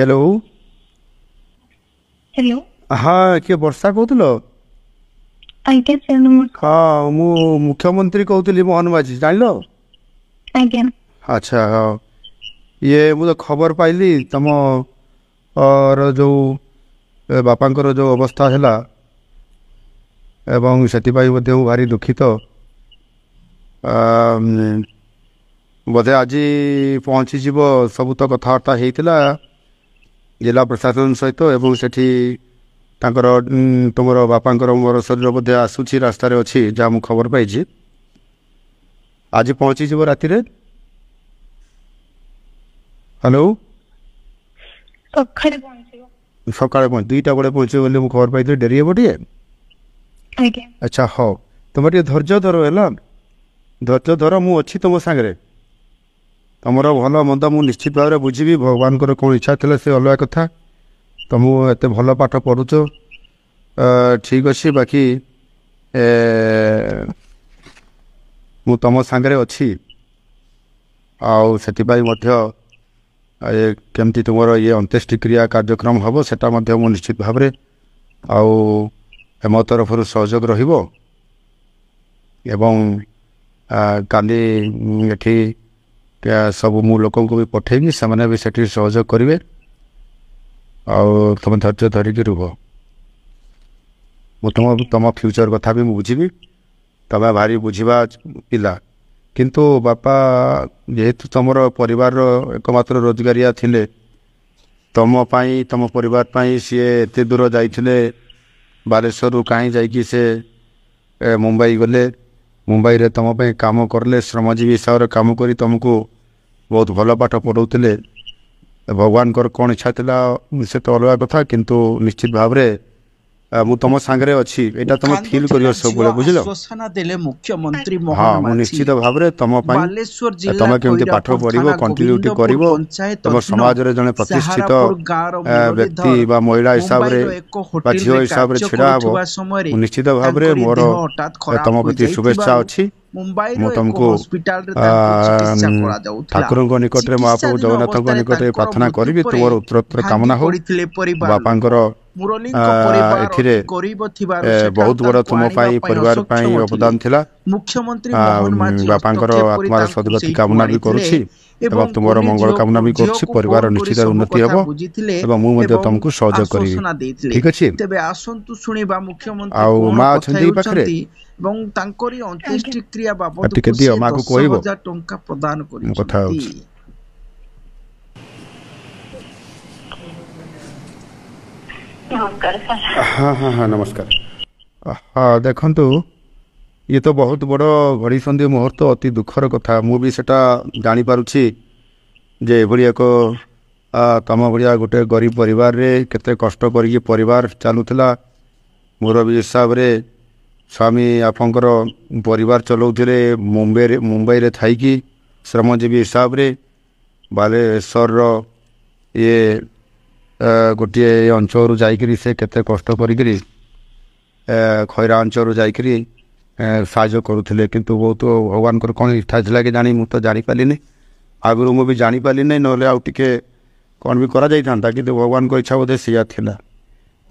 Hello. Hello. हाँ किए वर्षा कहूल? आज्ञा सर नमस्कार। हाँ मु मुख्यमंत्री कहूली मोहन माझी जान। आज्ञा। अच्छा हाँ ये मुझे खबर पाइली तुम और जो बापांकर जो अवस्था है एवं से भारी दुखित। बोधे आज पहुँचीज सब तो कथबार्ता होता जिला प्रशासन सहित एवं सेठी तांकर तुम बापांकर मोर शरीर बोधे आसूची रास्तार अच्छी जहाँ मुझे खबर पाई आज पहुँचीज राति। हेलो सकाଳେ पहुँच 2टा बेले पहुँचे बोली मुझे खबर पाई डेरी हे टे। आज्ञा। अच्छा हाँ तुम टे धैर्य धर है धैर्य धर मु अच्छी तुम सागर तुम भल मंद मु निश्चित भाव में बुझी भगवान कौन इच्छा थी से अलग कथा तुम एत भल पाठ पढ़ुच ठीक अच्छे बाकी मु तुम सागर अच्छी केमती तुम ये अंत्येष्टिक्रिया कार्यक्रम हम सेटा मु निश्चित भाव में मो तरफ सहयोग रहिबो एवं काली एठी सब मु लोक भी पठेबी से भी सेठी सहयोग करेंगे तुम धैर्य धरिकी रुह तुम फ्यूचर कथा भी बुझी तुम भारी बुझा पिला किंतु बापा जेहेतु तुम परिवार एकमात्र रोजगारिया थिले तुम परिवार सी एत दूर जाइए बालेश्वर कहीं जाकि से मुंबई गले मुंबई रे तुम काम करले श्रमजीवी हिसाब से काम करी तुमको बहुत भल पाठ पढ़ाते भगवान कौन इच्छा थिला से तो अलग कथा किंतु निश्चित भाव में मु तुम सांगे अच्छी यहाँ तुम फिल कर सब बुझल। हाँ मु निश्चित भाव में तुम तुम केमती पाठ पढ़ो कंटिन्यूटी कर तुम समाज रे जड़े प्रतिष्ठित व्यक्ति बा महिला हिसाब से झील हिसाब से छिड़ा हम निश्चित भाव में मोर तुम प्रति शुभेच्छा अच्छी मु तुमको ठाकुर निकट में महाप्रभु जगन्नाथ निकट में प्रार्थना करी तुम उत्तरोत्तर कामना हो बापांकर बहुत बड़ तुम परिवार अवदान थिला बापांकर आत्मार सदगति कामना भी करुछि एवं तुम मंगल कामना भी करुछि परिवार निश्चित उन्नति हेबो मु तुमको सहयोग करी ठीक अच्छे। माँ अच्छी पाखे अंत्येष्टिक्रिया बाबद दियो माँ को कहब कथा हाँ हाँ हाँ नमस्कार। हाँ देखंतु ये तो बहुत बड़ घड़ी संधि मुहूर्त अति दुखर कथा मु भी सेटा जानी पारुछि जे एभली एक तम भलिया गोटे गरीब परिवार रे केते कष्ट करिके परिवार चालुथिला मोर भी हिसाब रे स्वामी आपंकर परिवार चलाउथिले मुंबई रे थाइकी श्रमजीवी हिसाब रे बालेश्वर ये गोटे अंचल जाइकरी से केते कष्ट करी खैरा अंचल जाइकरी साहाय्य करुले किंतु बहुत भगवान कौन इच्छा था कि जानी मुझे जानी पाली आगुरी मु भी जानी पाली ना आउ टे कौन भी करा जाई था कि भगवान को इच्छा बोधे सी थिला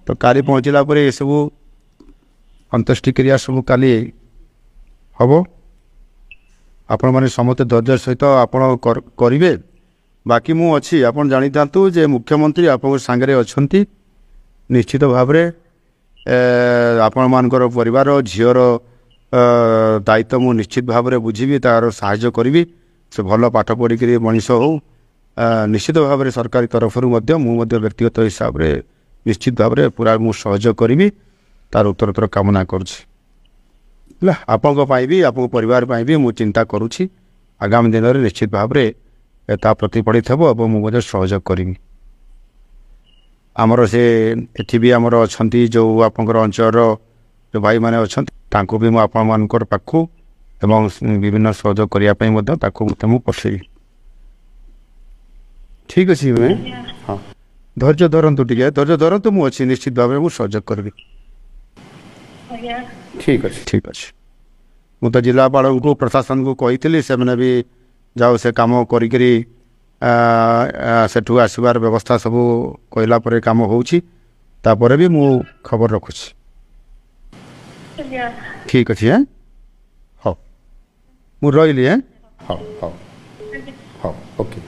तो काली पहुँचला ये सब अंत्येष्टिक्रिया सब काली हम आपण मैंने समस्त धैर्य सहित आपण करेंगे बाकी मु अच्छी आप जानी था जे मुख्यमंत्री आप सांगे अच्छा निश्चित भाव में आपण मानकर परिवार झीर दायित्व मु निश्चित भाव में बुझी तार साहाय्य करी से भल पाठ पढ़िक मनीष हो निश्चित भाव में सरकारी तरफ व्यक्तिगत हिसाब से निश्चित भाव में पूरा मु सहयोग करी तार उत्तरोत्तर कामना करुँच आपण भी आप परिवार भी मु चिंता करुँची आगामी दिन में निश्चित भाव में ता प्रतिफलित हे और मुझे सहयोग करी आमर से एठी भी आमर अच्छा जो आपंकर अंचल जो भाई मैंने अच्छा तांको भी मुझे पाखु एवं विभिन्न सहयोग करने पठेबी ठीक अच्छे मैं हाँ धैर्य धरतु टे धैर्य धरतु मुझे निश्चित भाव में सहयोग करी ठीक अच्छे मु तो जिलापाल को प्रशासन को कही से मैंने भी जाओ से कम करी ସେଠୁ ଆସିବାର ବ୍ୟବସ୍ଥା ସବୁ କହିଲା ପରେ କାମ ହେଉଛି ତାପରେ ବି ମୁଁ ଖବର ରଖୁଛି ଆଜ୍ଞା ଠିକ୍ ଅଛି ହଉ ମୁଁ ରହିଲି ହଉ ହଉ ହଉ ଓକେ